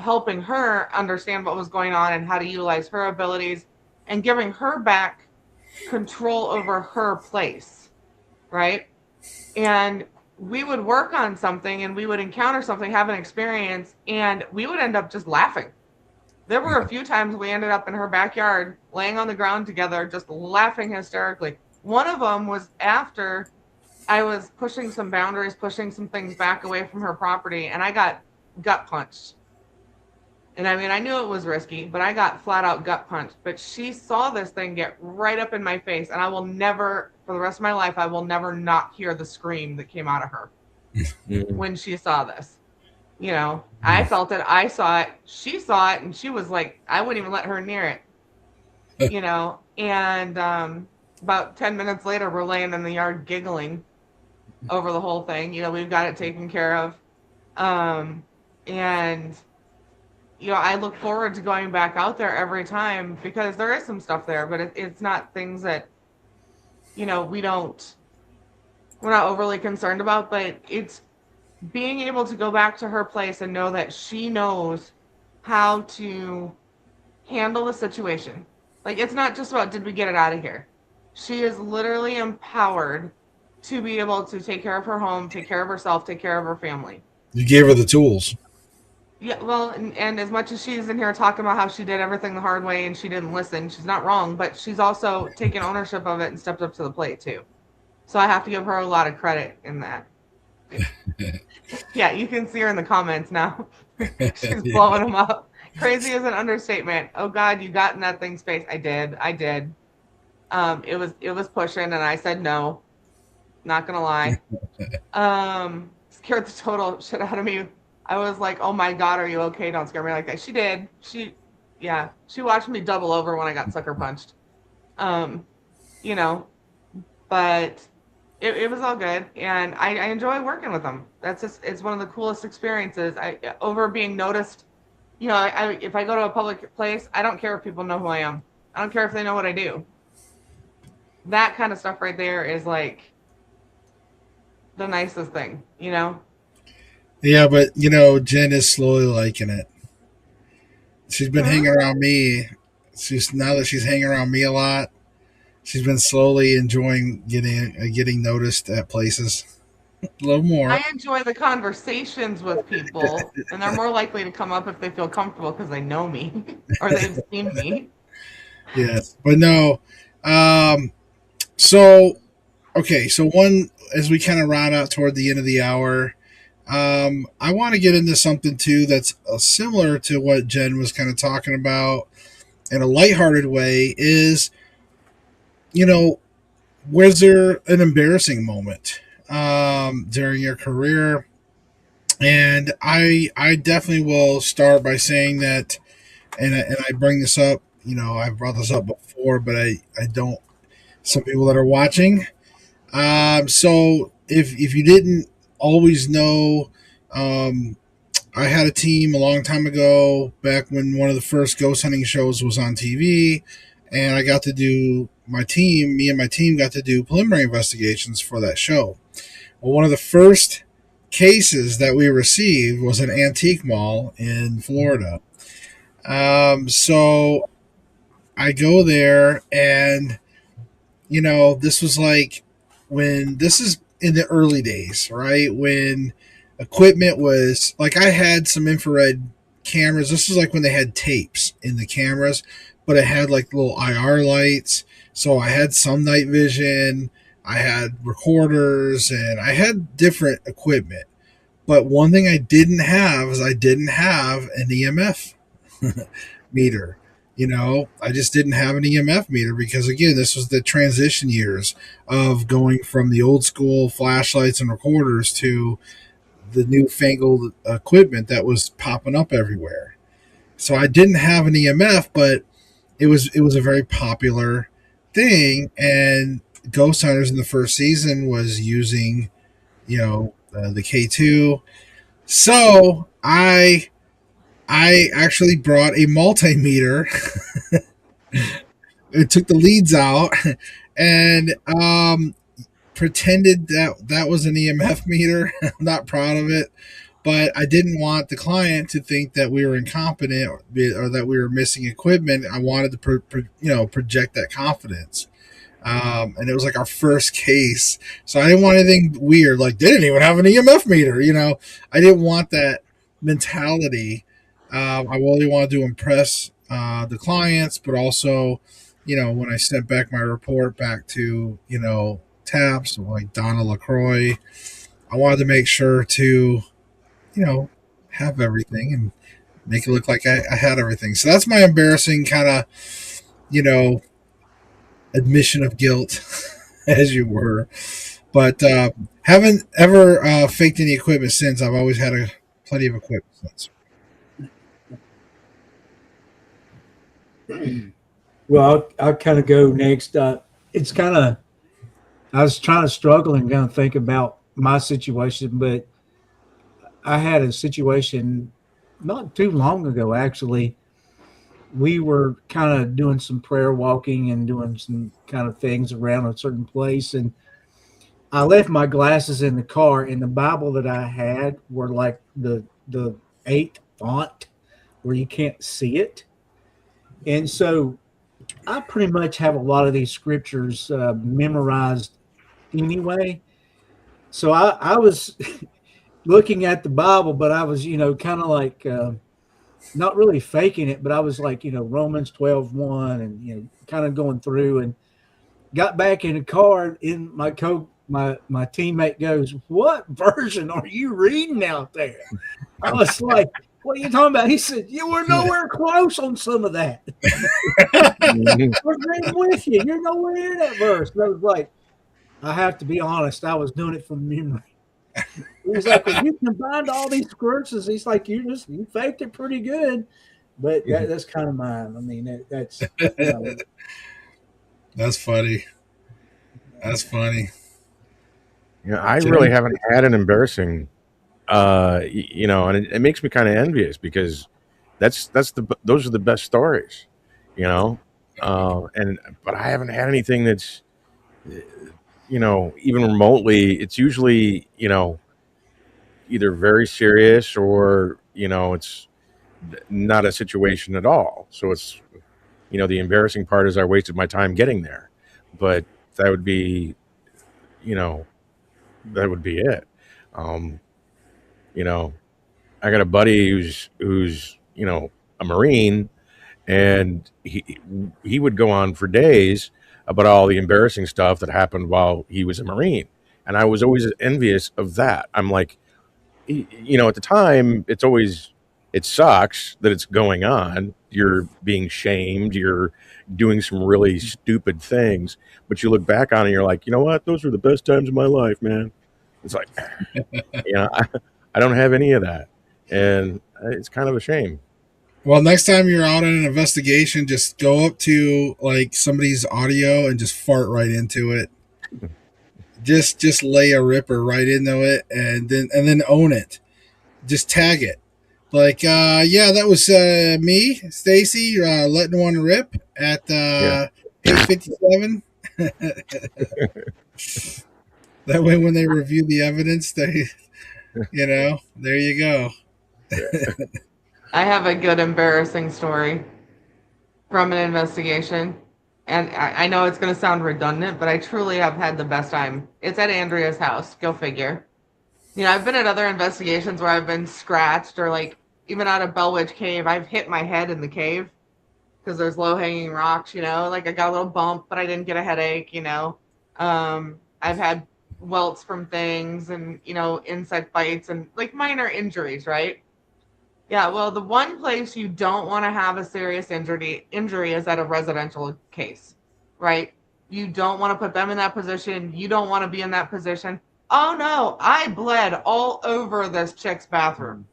D: helping her understand what was going on and how to utilize her abilities and giving her back control over her place, right? And we would work on something and we would encounter something, have an experience, and we would end up just laughing. There were a few times we ended up in her backyard, laying on the ground together, just laughing hysterically. One of them was after I was pushing some boundaries, pushing some things back away from her property, and I got gut punched. And I mean, I knew it was risky, but I got flat out gut punched. But she saw this thing get right up in my face, and I will never, for the rest of my life, I will never not hear the scream that came out of her when she saw this. I felt it, I saw it, she saw it, and she was like, I wouldn't even let her near it. And about 10 minutes later, we're laying in the yard giggling over the whole thing. We've got it taken care of. And I look forward to going back out there every time because there is some stuff there, but it's not things that, we're not overly concerned about, but it's being able to go back to her place and know that she knows how to handle the situation. Like, it's not just about, did we get it out of here? She is literally empowered to be able to take care of her home, take care of herself, take care of her family.
A: You gave her the tools.
D: Yeah, well, and as much as she's in here talking about how she did everything the hard way and she didn't listen, she's not wrong, but she's also taken ownership of it and stepped up to the plate too. So I have to give her a lot of credit in that. Yeah, you can see her in the comments now. She's blowing them up. Crazy is an understatement. Oh God, you got in that thing's face. I did. It was pushing, and I said no. Not gonna lie. Scared the total shit out of me. I was like, oh my God, are you okay? Don't scare me like that. She did. She watched me double over when I got sucker punched. But it was all good, and I enjoy working with them. It's one of the coolest experiences. Over being noticed, if I go to a public place, I don't care if people know who I am. I don't care if they know what I do. That kind of stuff right there is like the nicest thing,
A: Yeah, but Jen is slowly liking it. She's been hanging around me. Now that she's hanging around me a lot, She's been slowly enjoying getting noticed at places a little more.
D: I enjoy the conversations with people, and they're more likely to come up if they feel comfortable because they know me or they've seen me.
A: Yes, but no. Um, so okay, so one as we kind of round out toward the end of the hour, I want to get into something too that's similar to what Jen was kind of talking about in a lighthearted way. Is you know was there an embarrassing moment during your career? And I definitely will start by saying that, and I bring this up. I've brought this up before, but I don't. Some people that are watching. So if you didn't always know, um, I had a team a long time ago, back when one of the first ghost hunting shows was on TV, and I got to do me and my team got to do preliminary investigations for that show. Well, one of the first cases that we received was an antique mall in Florida. So I go there, and this was like when this is in the early days, right? When equipment was like I had some infrared cameras. This was like when they had tapes in the cameras, but it had like little IR lights. So I had some night vision, I had recorders, and I had different equipment. But one thing I didn't have is I didn't have an EMF meter. I just didn't have an EMF meter because, again, this was the transition years of going from the old school flashlights and recorders to the newfangled equipment that was popping up everywhere. So I didn't have an EMF, but it was a very popular thing, and Ghost Hunters in the first season was using the K2. So I actually brought a multimeter. It took the leads out and pretended that was an EMF meter. I'm not proud of it, but I didn't want the client to think that we were incompetent or that we were missing equipment. I wanted to project that confidence. And it was like our first case, so I didn't want anything weird. Like they didn't even have an EMF meter. I didn't want that mentality. I really wanted to impress the clients, but also, when I sent back my report back to TAPS, like Donna LaCroix, I wanted to make sure to have everything and make it look like I had everything. So that's my embarrassing kind of you know admission of guilt, as you were. But haven't ever faked any equipment since. I've always had plenty of equipment since.
C: Well, I'll kind of go next. It's kind of, I was trying to struggle and kind of think about my situation, but I had a situation not too long ago, actually. We were kind of doing some prayer walking and doing some kind of things around a certain place. And I left my glasses in the car, and the Bible that I had were like the 8th font where you can't see it. And so I pretty much have a lot of these scriptures memorized anyway. So I was looking at the Bible, but I was, kind of like not really faking it, but I was like, Romans 12:1 and, kind of going through and got back in the car and my teammate goes, "What version are you reading out there?" I was like, "What are you talking about?" He said, "You were nowhere close on some of that." I was reading with you. You're nowhere near that verse. And I was like, I have to be honest, I was doing it from memory. He was like, "Well, you combined all these scriptures." He's like, you faked it pretty good. But that's kind of mine. I mean, that's
A: That's funny. That's funny.
B: I really haven't had an embarrassing, and it makes me kind of envious because those are the best stories, but I haven't had anything that's, even remotely. It's usually, either very serious or, it's not a situation at all. So it's, the embarrassing part is I wasted my time getting there. but that would be, you know, that would be it. Um, you know, I got a buddy who's a Marine, and he would go on for days about all the embarrassing stuff that happened while he was a Marine, and I was always envious of that. I'm like, at the time, it sucks that it's going on. You're being shamed. You're doing some really stupid things, but you look back on it and you're like, you know what? Those were the best times of my life, man. It's like, I don't have any of that, and it's kind of a shame.
A: Well, next time you're out on an investigation, just go up to like somebody's audio and just fart right into it. Just lay a ripper right into it, and then own it. Just tag it. Like, yeah, that was me, Stacy, letting one rip at
B: Yeah,
A: 8:57. That way, when they review the evidence, there you go.
D: I have a good embarrassing story from an investigation. And I know it's going to sound redundant, but I truly have had the best time. It's at Andrea's house. Go figure. I've been at other investigations where I've been scratched or like even out of Bellwitch Cave, I've hit my head in the cave because there's low hanging rocks, like I got a little bump, but I didn't get a headache. I've had welts from things and, insect bites and like minor injuries, right? Yeah, well, the one place you don't want to have a serious injury is at a residential case, right? You don't want to put them in that position. You don't want to be in that position. Oh no, I bled all over this chick's bathroom.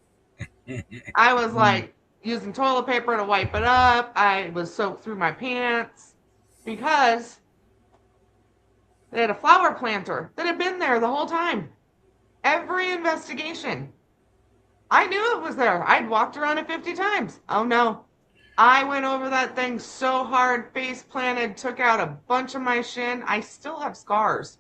D: I was like using toilet paper to wipe it up. I was soaked through my pants because they had a flower planter that had been there the whole time. Every investigation. I knew it was there. I'd walked around it 50 times. Oh no. I went over that thing so hard, face planted, took out a bunch of my shin. I still have scars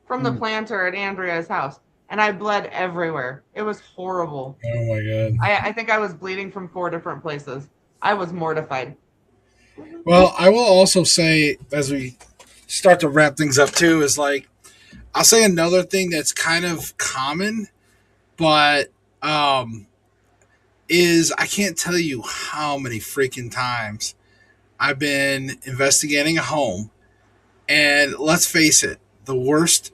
D: from the planter at Andrea's house, and I bled everywhere. It was horrible.
A: Oh my god.
D: I think I was bleeding from 4 different places. I was mortified.
A: Well, I will also say, as we start to wrap things up too, is like, I'll say another thing that's kind of common, but is I can't tell you how many freaking times I've been investigating a home, and let's face it, the worst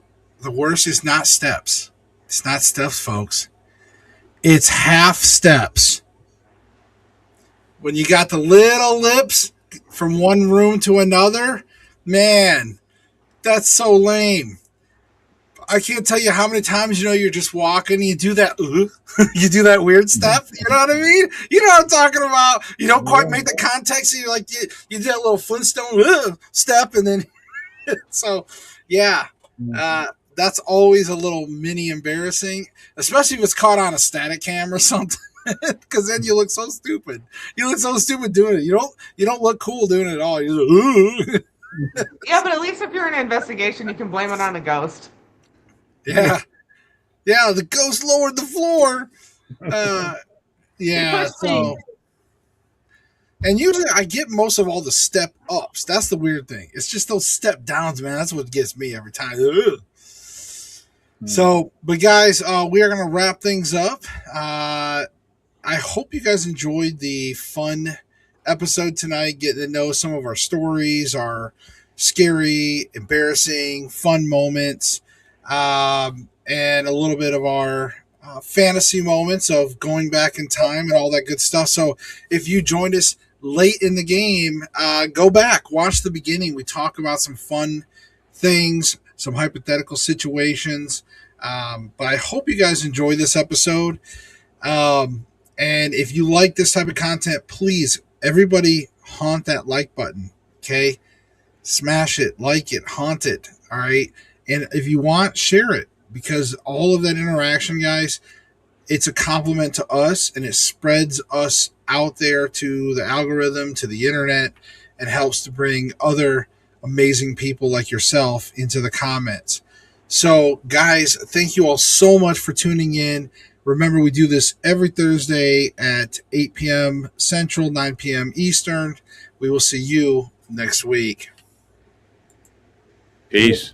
A: is not steps. It's not steps, folks. It's half steps. When you got the little lips from one room to another, man, that's so lame. I can't tell you how many times you're just walking and you do that you do that weird step. You know what I mean? You know what I'm talking about. You don't quite make the contact, so you do that little Flintstone step, and then so yeah, that's always a little mini embarrassing, especially if it's caught on a static cam or something. Because then you look so stupid. You look so stupid doing it. You don't look cool doing it at all. You look,
D: Yeah, but at least if you're in an investigation, you can blame it on a ghost.
A: yeah. Yeah, the ghost lowered the floor. Yeah, so. And usually I get most of all the step ups. That's the weird thing. It's just those step downs, man. That's what gets me every time. Ugh. So, but guys, we are going to wrap things up. I hope you guys enjoyed the fun episode tonight, getting to know some of our stories, our scary, embarrassing, fun moments, and a little bit of our fantasy moments of going back in time and all that good stuff. So if you joined us late in the game, go back, watch the beginning. We talk about some fun things, some hypothetical situations. But I hope you guys enjoy this episode. And if you like this type of content, please, everybody haunt that like button. Okay. Smash it, like it, haunt it. All right. And if you want, share it, because all of that interaction, guys, it's a compliment to us, and it spreads us out there to the algorithm, to the internet, and helps to bring other amazing people like yourself into the comments. So, guys, thank you all so much for tuning in. Remember, we do this every Thursday at 8 p.m. Central, 9 p.m. Eastern. We will see you next week.
B: Peace.